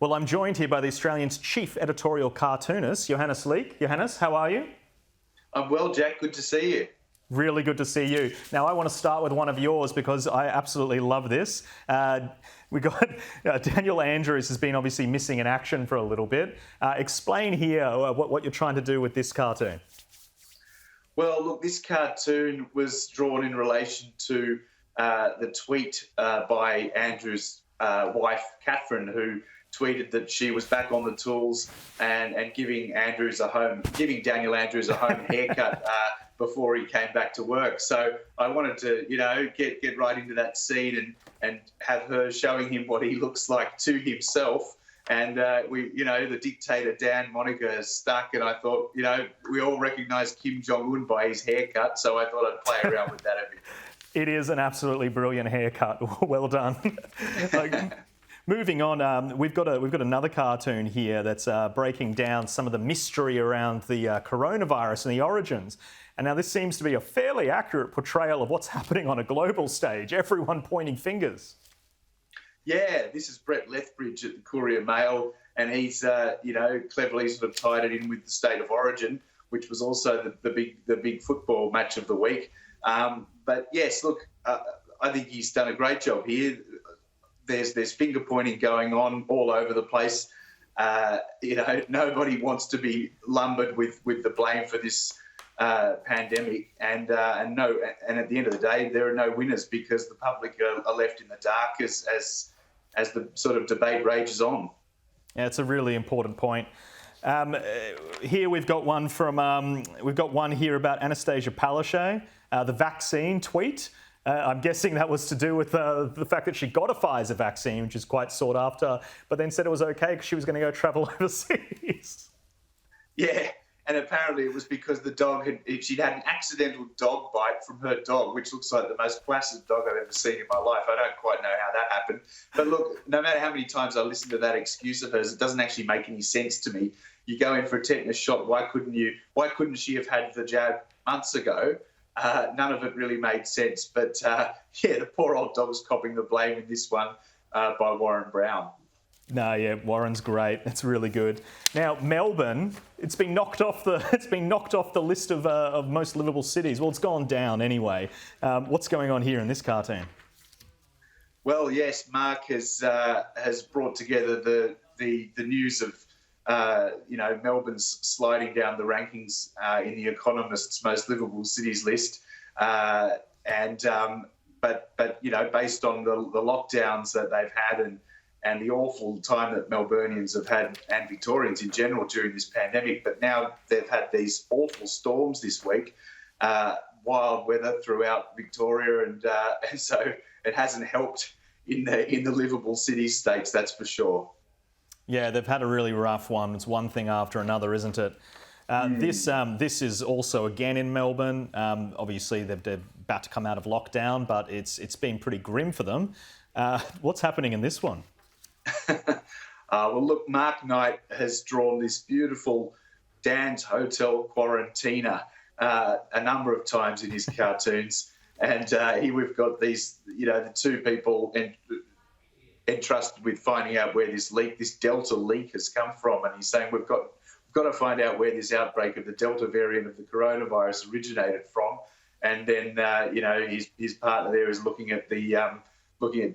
Well, I'm joined here by the Australian's chief editorial cartoonist, Johannes Leak. Johannes, how are you? I'm well, Jack. Good to see you. Really good to see you. Now, I want to start with one of yours because I absolutely love this. We got Daniel Andrews has been obviously missing in action for a little bit. Explain here what you're trying to do with this cartoon. Well, look, this cartoon was drawn in relation to the tweet by Andrew's wife, Catherine, who tweeted that she was back on the tools and giving Daniel Andrews a home haircut before he came back to work. So I wanted to, get right into that scene and have her showing him what he looks like to himself. And the dictator Dan moniker is stuck, and I thought, we all recognise Kim Jong-un by his haircut, so I thought I'd play around with that a bit. It is an absolutely brilliant haircut. Well done. Moving on, we've got another cartoon here that's breaking down some of the mystery around the coronavirus and the origins. And now this seems to be a fairly accurate portrayal of what's happening on a global stage. Everyone pointing fingers. Yeah, this is Brett Lethbridge at the Courier Mail, and he's cleverly sort of tied it in with the state of origin, which was also the big football match of the week. But yes, look, I think he's done a great job here. There's finger pointing going on all over the place. Nobody wants to be lumbered with the blame for this pandemic, and at the end of the day, there are no winners because the public are left in the dark as the sort of debate rages on. Yeah, it's a really important point. Here we've got one here about Anastasia Palaszczuk, the vaccine tweet. I'm guessing that was to do with the fact that she got a Pfizer vaccine, which is quite sought after, but then said it was okay because she was going to go travel overseas. Yeah, and apparently it was because she'd had an accidental dog bite from her dog, which looks like the most placid dog I've ever seen in my life. I don't quite know how that happened. But look, no matter how many times I listen to that excuse of hers, it doesn't actually make any sense to me. You go in for a tetanus shot, why couldn't she have had the jab months ago? None of it really made sense. But, the poor old dog's copping the blame in this one by Warren Brown. No, yeah, Warren's great. It's really good. Now, Melbourne, it's been knocked off the list of most livable cities. Well, it's gone down anyway. What's going on here in this cartoon? Well, yes, Mark has brought together the news of Melbourne's sliding down the rankings in the Economist's most livable cities list, but based on the lockdowns that they've had and the awful time that Melburnians have had and Victorians in general during this pandemic, but now they've had these awful storms this week, wild weather throughout Victoria, and so it hasn't helped in the livable city states, that's for sure. Yeah, they've had a really rough one. It's one thing after another, isn't it? This is also again in Melbourne. Obviously, they're about to come out of lockdown, but it's been pretty grim for them. What's happening in this one? Well, look, Mark Knight has drawn this beautiful Dan's Hotel Quarantina a number of times in his cartoons, and here we've got these, the two people entrusted with finding out where this Delta leak has come from, and he's saying we've got to find out where this outbreak of the Delta variant of the coronavirus originated from, and then his partner there is looking at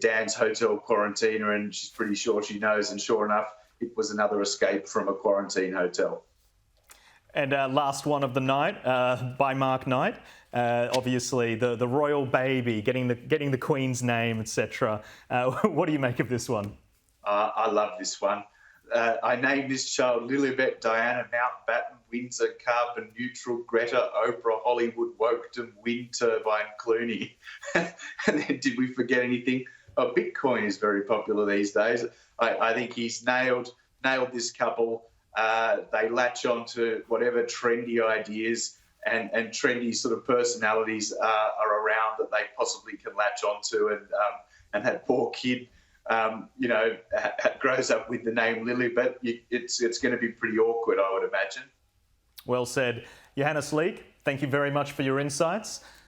Dan's Hotel Quarantina, and she's pretty sure she knows, and sure enough, it was another escape from a quarantine hotel. And last one of the night by Mark Knight. Obviously, the royal baby getting the Queen's name, etc. What do you make of this one? I love this one. I named this child Lilibet Diana Mountbatten Windsor Carbon Neutral Greta Oprah Hollywood Wokedom Wind Turbine Clooney. And then did we forget anything? Bitcoin is very popular these days. I think he's nailed this couple. They latch on to whatever trendy ideas and trendy sort of personalities are around that they possibly can latch onto, and that poor kid, grows up with the name Lilibet. It's going to be pretty awkward, I would imagine. Well said. Johannes Leak, thank you very much for your insights.